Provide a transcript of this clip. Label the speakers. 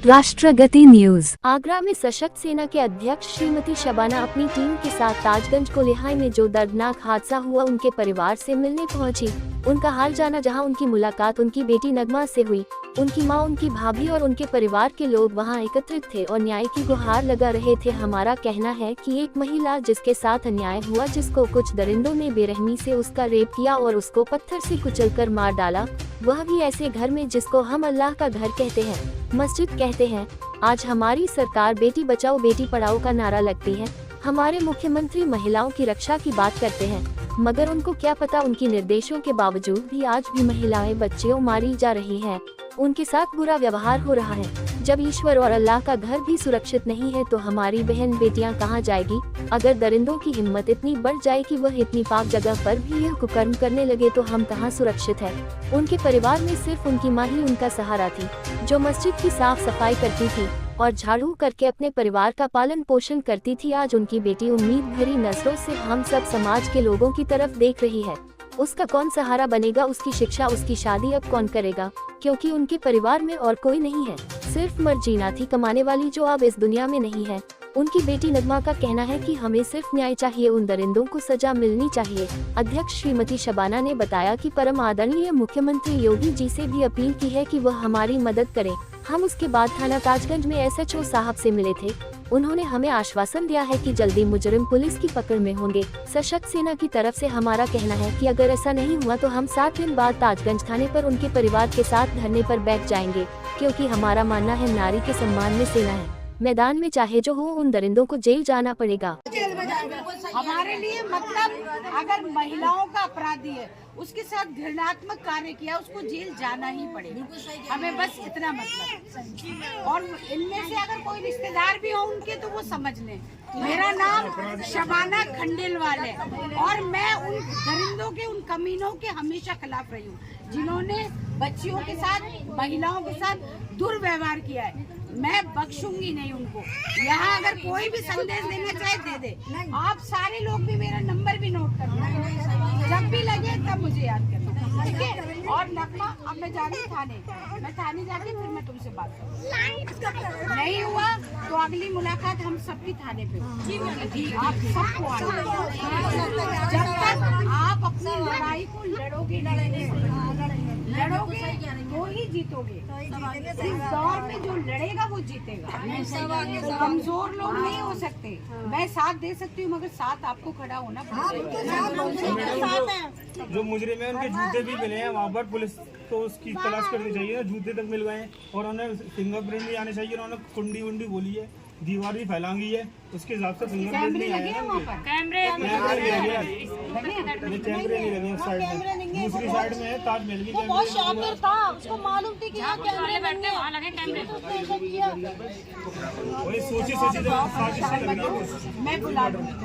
Speaker 1: राष्ट्रगति news.
Speaker 2: Agra में सशक्त सेना के अध्यक्ष श्रीमती शबाना अपनी टीम के साथ ताजगंज कोलिहाई में जो दर्दनाक हादसा हुआ उनके परिवार से मिलने पहुंची। उनका हाल जाना, जहां उनकी मुलाकात उनकी बेटी नगमा से हुई। उनकी मां, उनकी भाभी और उनके परिवार के लोग वहां एकत्रित थे और न्याय की गुहार लगा रहे थे। हमारा कहना है कि एक महिला जिसके साथ अन्याय हुआ, जिसको कुछ दरिंदों ने बेरहमी से उसका रेप किया और उसको पत्थर से कुचलकर मार डाला, वह भी ऐसे घर में जिसको हम अल्लाह का घर कहते हैं, मस्जिद कहते हैं। आज हमारी सरकार बेटी बचाओ बेटी पढ़ाओ का नारा लगती है। हमारे मुख्यमंत्री महिलाओं की रक्षा की बात करते हैं, मगर उनको क्या पता उनकी निर्देशों के बावजूद भी आज भी महिलाएं बच्चियों मारी जा रही हैं, उनके साथ बुरा व्यवहार हो रहा है। जब ईश्वर और अल्लाह का घर भी सुरक्षित नहीं है तो हमारी बहन बेटियां कहां जाएगी? अगर दरिंदों की हिम्मत इतनी बढ़ जाए कि वह इतनी पाक जगह पर भी यह कुकर्म करने लगे तो हम कहां सुरक्षित है? उनके परिवार में सिर्फ उनकी मां ही उनका सहारा थी, जो मस्जिद की साफ सफाई करती थी और झाड़ू करके अपने परिवार का पालन पोषण करती थी। आज उनकी बेटी उम्मीद भरी नजरों से हम सब समाज के लोगों की तरफ देख रही है। उसका कौन सहारा बनेगा? उसकी शिक्षा, उसकी शादी अब कौन करेगा? क्योंकि उनके परिवार में और कोई नहीं है, सिर्फ मर्जीना थी कमाने वाली, जो अब इस दुनिया में नहीं है। उनकी बेटी नगमा का कहना है कि हमें सिर्फ न्याय चाहिए, उन दरिंदों को सजा मिलनी चाहिए। अध्यक्ष श्रीमती शबाना ने बताया कि परम आदरणीय मुख्यमंत्री योगी जी से भी अपील की है कि वह हमारी मदद करें। हम उसके बाद थाना ताजगंज में SHO साहब से मिले थे। उन्होंने हमें आश्वासन दिया है कि जल्दी मुजरिम पुलिस की पकड़ में होंगे। सशक्त सेना की तरफ से हमारा कहना है कि अगर ऐसा नहीं हुआ तो हम 7 दिन बाद ताजगंज थाने पर उनके परिवार के साथ धरने पर बैठ जाएंगे, क्योंकि हमारा मानना है नारी के सम्मान में सेना है। मैदान में चाहे जो हो, उन दरिंदों को जेल जाना पड़ेगा।
Speaker 3: हमारे लिए मतलब अगर महिलाओं का अपराधी है, उसके साथ घृणात्मक कार्य किया, उसको जेल जाना ही पड़ेगा। हमें बस इतना मतलब। और इनमें से अगर कोई रिश्तेदार भी हो उनके तो वो समझ लें। मेरा नाम शबाना खंडेलवाल है और मैं उन दरिंदों के, उन कमीनों के हमेशा खिलाफ रही हूँ, जिन्होंने बच्चियों के साथ, महिलाओं के साथ दुर्व्यवहार किया है। मैं बख्शूंगी नहीं उनको। यहाँ अगर कोई भी संदेश देना चाहे दे दे। आप सारे लोग भी मेरा नंबर भी नोट करना, जब भी लगे तब मुझे याद करना, ठीक है? और नगमा, अब मैं जा रही थाने, मैं थाने जाके फिर मैं तुमसे बात करूँ। नहीं हुआ तो अगली मुलाकात हम सबकी थाने पे होगी। आप सबको आना। जब तक आप अपनी लड़ाई को लड़ोगे तो ही जीतोगे। इस दौर में जो लड़ेगा वो जीतेगा। कमजोर लोग नहीं हो सकते। मैं साथ दे सकती हूँ, मगर साथ आपको खड़ा होना पड़ेगा।
Speaker 4: जो मुजरिम है उनके जूते भी मिले हैं वहाँ पर, पुलिस तो उसकी तलाश करनी चाहिए ना। जूते तक मिल गए हैं और उन्हें फिंगरप्रिंट भी आने चाहिए। उन्होंने कुंडी वुंडी बोली है, दीवार भी फैलांगी है, उसके हिसाब से फिंगरप्रिंट नहीं आया। कैमरे नहीं लगे साइड में, दूसरी साइड में है ताजमहल की।
Speaker 3: बहुत शॉकर था, उसको मालूम थी कि यहाँ कैमरे बैठे वहाँ लगे कैमरे।
Speaker 4: वही सोची साजिश लग रही है।
Speaker 3: मैं बुला दूंगी।